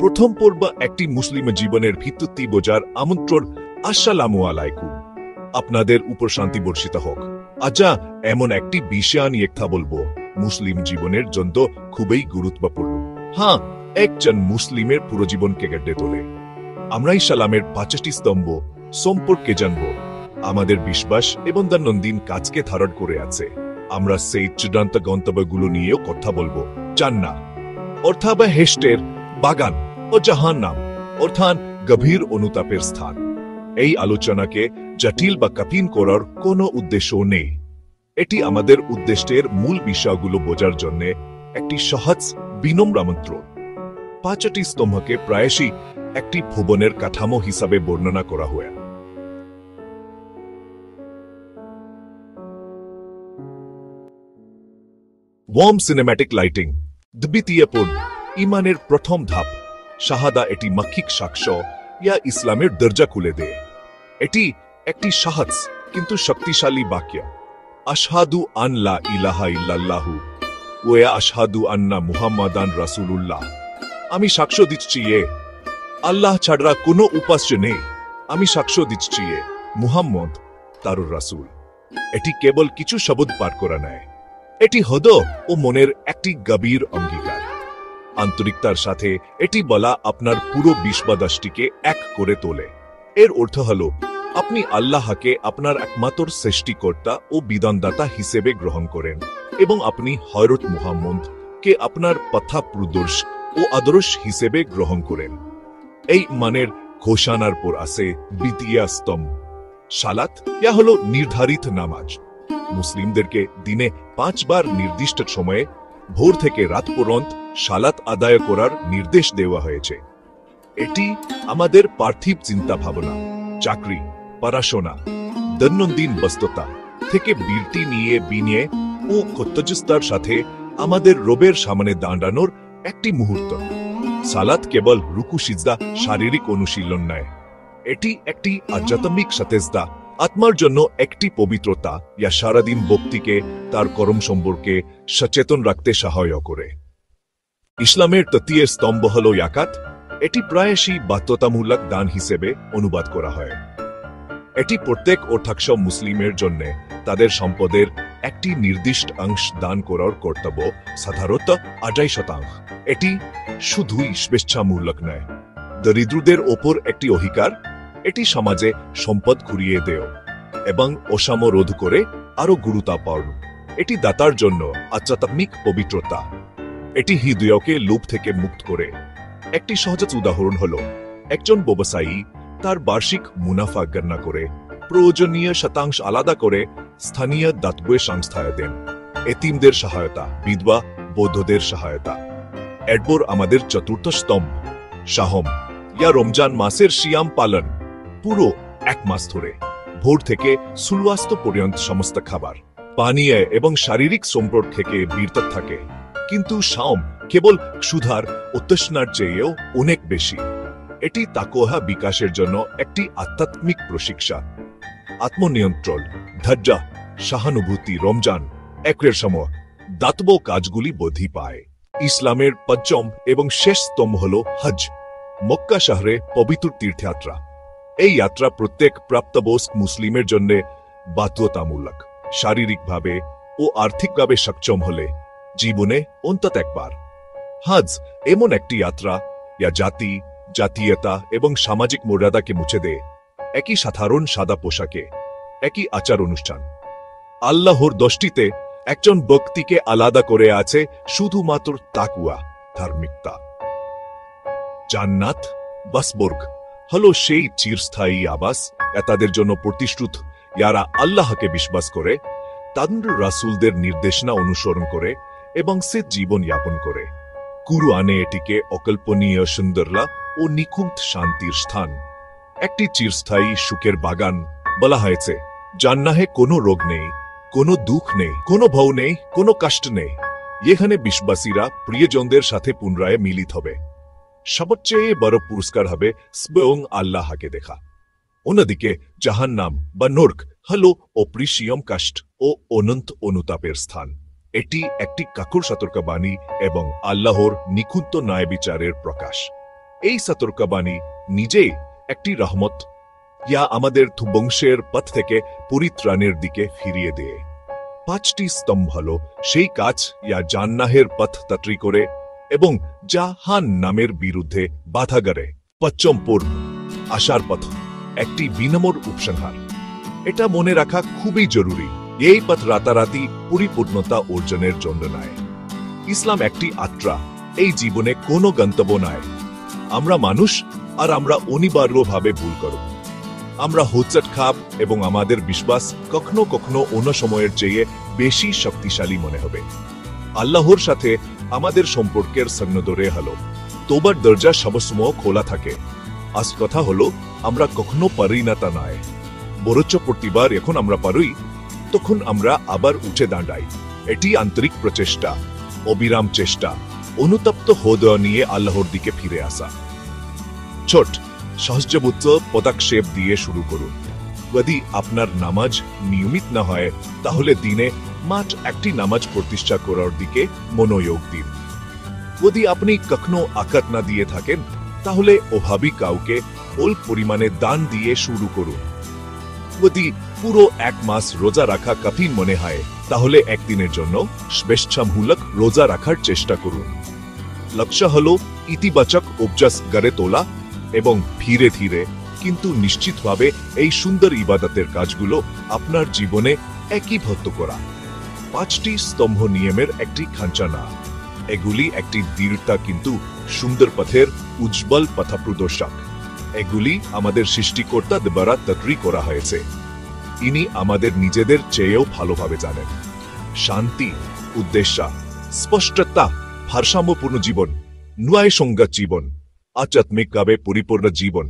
প্রথম পর্ব একটি মুসলিম জীবনের ভিত্তি বোঝার আমন্ত্রণ। আসসালামু আলাইকুম, আপনাদের উপর শান্তি বর্ষিত হোক। আজ এমন একটি বিষয় নিয়ে কথা বলবো মুসলিম জীবনের জন্য খুবই গুরুত্বপূর্ণ। হ্যাঁ, একজন মুসলিমের পুরো জীবনকে গড়ে তোলে। আমরা ইসলামের ৫টি স্তম্ভ সম্পর্কে জানব, আমাদের বিশ্বাস এবং দৈনন্দিন কাজকে ধারণ করে আছে। আমরা সেই চূড়ান্ত গন্তব্যগুলো নিয়েও কথা বলবো। জান্নাত অর্থাৎ হেস্টের বাগান ও জাহান্নাম অর্থাৎ গভীর অনুতাপের স্থান। এই আলোচনাকে জটিল বা কঠিন করার কোনো উদ্দেশ্য নেই। এটি আমাদের উদ্দেশ্যের মূল বিষয়গুলো বোঝার জন্য একটি সহজ বিনম্র আমন্ত্রণ। ৫টি স্তম্ভকে প্রায়শই একটি ভুবনের কাঠামো হিসাবে বর্ণনা করা হয়। ওয়ার্ম সিনেম্যাটিক লাইটিং, দ্বিতীয় পর্ব, ইমানের প্রথম ধাপ শাহাদা। এটি মৌখিক সাক্ষ্য ইয়া ইসলামের দরজা খুলে দেয়। এটি একটি সহজ কিন্তু শক্তিশালী বাক্য। আশহাদু আন লা ইলাহা ইল্লাল্লাহু ওয়া আশহাদু আন্না মুহাম্মাদান রাসূলুল্লাহ। আমি সাক্ষ্য দিচ্ছি আল্লাহ ছাড়া কোনো উপাস্য নেই। আমি সাক্ষ্য দিচ্ছি মুহাম্মদ তার রাসূল। এটি কেবল কিছু শব্দ পাঠ করা নয়, এটি হৃদয় ও মনের একটি গভীর অঙ্গীকার। আন্তরিকতার সাথে এটি বলা আপনার পুরো বিশ্বাসটিকে এক করে তোলে। এর অর্থ হল আপনি আল্লাহকে আপনার একমাত্র সৃষ্টিকর্তা ও বিধানদাতা হিসেবে গ্রহণ করেন এবং আপনি হযরত মুহাম্মদকে আপনার পথপ্রদর্শক ও আদর্শ হিসেবে গ্রহণ করেন। এই মানের ঘোষণার পর আসে দ্বিতীয় স্তম্ভ, সালাত, ইয়া হল নির্ধারিত নামাজ। মুসলিমদেরকে দিনে 5 বার নির্দিষ্ট সময়ে ভোর থেকে রাত পর্যন্ত সালাত আদায় করার নির্দেশ দেওয়া হয়েছে। এটি আমাদের পার্থিব চিন্তা ভাবনা, চাকরি, পড়াশোনা, দৈনন্দিন ব্যস্ততা থেকে বিরতি নিয়ে বিনয়ে ও কর্তব্যতার সাথে আমাদের রবের সামনে দাঁড়ানোর একটি মুহূর্ত। সালাত কেবল রুকু সিজদা শারীরিক অনুশীলন নয়, এটি একটি আধ্যাত্মিক সতেজতা, আত্মার জন্য একটি পবিত্রতা ইয়া সারাদিন ব্যক্তিকে তার কর্ম সম্পর্কে সচেতন রাখতে সহায়তা করে। ইসলামের তৃতীয় স্তম্ভ হল যাকাত। এটি প্রায়শই বাধ্যতামূলক দান হিসেবে অনুবাদ করা হয়। এটি প্রত্যেক অর্থাৎ মুসলিমের জন্য তাদের সম্পদের একটি নির্দিষ্ট অংশ দান করার কর্তব্য, সাধারণত 28%। এটি শুধুই স্বেচ্ছামূলক নয়, দরিদ্রদের ওপর একটি অধিকার। এটি সমাজে সম্পদ ঘুরিয়ে দেয় এবং অসাম্য রোধ করে আরো গুরুত্বপূর্ণ। এটি দাতার জন্য আধ্যাত্মিক পবিত্রতা। এটি হৃদয়কে লোভ থেকে মুক্ত করে। একটি সহজ উদাহরণ হল একজন ব্যবসায়ী তার বার্ষিক মুনাফা গণনা করে প্রয়োজনীয় শতাংশ আলাদা করে স্থানীয় দাতব্য সংস্থায় দেন। এতিমদের সহায়তা, বিধবা বৌদ্ধদের সহায়তা। এরপর আমাদের চতুর্থ স্তম্ভ, সাহম ইয়া রমজান মাসের সিয়াম পালন। পুরো 1 মাস ধরে ভোর থেকে সূর্যাস্ত পর্যন্ত সমস্ত খাবার, পানীয় এবং শারীরিক সম্পর্ক থেকে বিরত থাকে। কিন্তু সাওম কেবল ক্ষুধার ও তৃষ্ণার চেয়েও অনেক বেশি। এটি তাকওয়া বিকাশের জন্য একটি আধ্যাত্মিক প্রশিক্ষা। আত্মনিয়ন্ত্রণ, ধৈর্য, সহানুভূতি। রমজান একের সময় দাতব্য কাজগুলি বৃদ্ধি পায়। ইসলামের পঞ্চম এবং শেষ স্তম্ভ হল হজ, মক্কা শহরে পবিত্র তীর্থযাত্রা। এই যাত্রা প্রত্যেক প্রাপ্তবয়স্ক মুসলিমের জন্য বাধ্যতামূলক। শারীরিকভাবে ও আর্থিকভাবে সক্ষম হলে জীবনে অন্তত একবার। হজ এমন একটি যাত্রা যা জাতি, জাতীয়তা এবং সামাজিক মর্যাদাকে মুছে দেয়। একই সাধারণ সাদা পোশাকে, একই আচার অনুষ্ঠান। আল্লাহর দৃষ্টিতে একজন ব্যক্তিকে আলাদা করে আছে শুধুমাত্র তাকওয়া, ধার্মিকতা। জান্নাত বাসবর্গ হল সেই চিরস্থায়ী আবাস তাদের জন্য প্রতিশ্রুত যারা আল্লাহকে বিশ্বাস করে, তাদের রাসূলদের নির্দেশনা অনুসরণ করে এবং সে জীবন যাপন করে। কুরআনে এটিকে অকল্পনীয় সুন্দরতা ও নিখুঁত শান্তির স্থান, একটি চিরস্থায়ী সুখের বাগান বলা হয়েছে। জান্নাতে কোনো রোগ নেই, কোনো দুঃখ নেই, কোনো ভয় নেই, কোনো কষ্ট নেই। এখানে বিশ্বাসীরা প্রিয়জনদের সাথে পুনরায় মিলিত হবে। সবচেয়ে বড় পুরস্কার হবে স্বয়ং আল্লাহকে দেখা। অন্যদিকে জাহান্নাম বা নরক হল অপরিসীম কষ্ট ও অনন্ত অনুতাপের স্থান। এটি একটি কঠোর সতর্কবাণী এবং আল্লাহর নিখুঁত ন্যায় বিচারের প্রকাশ। এই সতর্কবাণী নিজেই একটি রহমত, ইয়া আমাদের বংশের পথ থেকে পরিত্রাণের দিকে ফিরিয়ে দেয়। 5টি স্তম্ভ হল সেই কাজ ইয়া জান্নাহের পথ তৈরি করে এবং জাহান নামের বিরুদ্ধে বাধা গড়ে। পশ্চিম পূর্ব আশার পথ একটি বিনম্র উপসংহার। এটা মনে রাখা খুবই জরুরি, এই পথ রাতারাতি পরিপূর্ণতা অর্জনের জন্য নয়। ইসলাম একটি যাত্রা, এই জীবনে কোনো গন্তব্য নয়। আমরা মানুষ, আর আমরা অনিবার্যভাবে ভুল করব। আমরা হোঁচট খাব এবং আমাদের বিশ্বাস কখনো কখনো অন্য সময়ের চেয়ে বেশি শক্তিশালী মনে হবে। আল্লাহর সাথে আমাদের সম্পর্কের সঙ্গদরে হলো তোবার দরজা সবসময় খোলা থাকে। আজ কথা হলো আমরা কখনো পারি না তা নয়, বরঞ্চ প্রতিবার এখন আমরা পারি তখন আমরা আবার উঠে দাঁড়াই। এটি আন্তরিক প্রচেষ্টা, অবিরাম চেষ্টা, অনুতপ্ত হৃদয় নিয়ে আল্লাহর দিকে ফিরে আসা। ছোট সহজবোধ্য পদক্ষেপ দিয়ে শুরু করুন। যদি আপনার নামাজ নিয়মিত না হয় তাহলে দিনে মাত্র একটি নামাজ প্রতিষ্ঠা করার দিকে মনোযোগ দিন। যদি আপনি কখনো আকাত না দিয়ে থাকেন তাহলে অভাবী কাউকে অল্প পরিমাণে দান দিয়ে শুরু করুন। যদি পুরো 1 মাস রোজা রাখা কঠিন মনে হয় তাহলে একদিনের জন্য স্বেচ্ছামূলক রোজা রাখার চেষ্টা করুন। লক্ষ্য হল ইতিবাচক অভ্যাস গড়ে তোলা এবং ধীরে ধীরে কিন্তু নিশ্চিতভাবে এই সুন্দর ইবাদতের কাজগুলো আপনার জীবনে একীভূত করা। 5টি স্তম্ভ নিয়মের একটি খাঁচা না, এগুলি একটি দৃঢ়তা কিন্তু সুন্দর পথের উজ্জ্বল পথপ্রদর্শক। এগুলি আমাদের সৃষ্টিকর্তা দ্বারা তৈরি করা হয়েছে। ইনি আমাদের নিজেদের চেয়েও ভালোভাবে জানেন। শান্তি, উদ্দেশ্য, স্পষ্টতা, ভারসাম্যপূর্ণ জীবন, ন্যায়সঙ্গত জীবন, আধ্যাত্মিকভাবে পরিপূর্ণ জীবন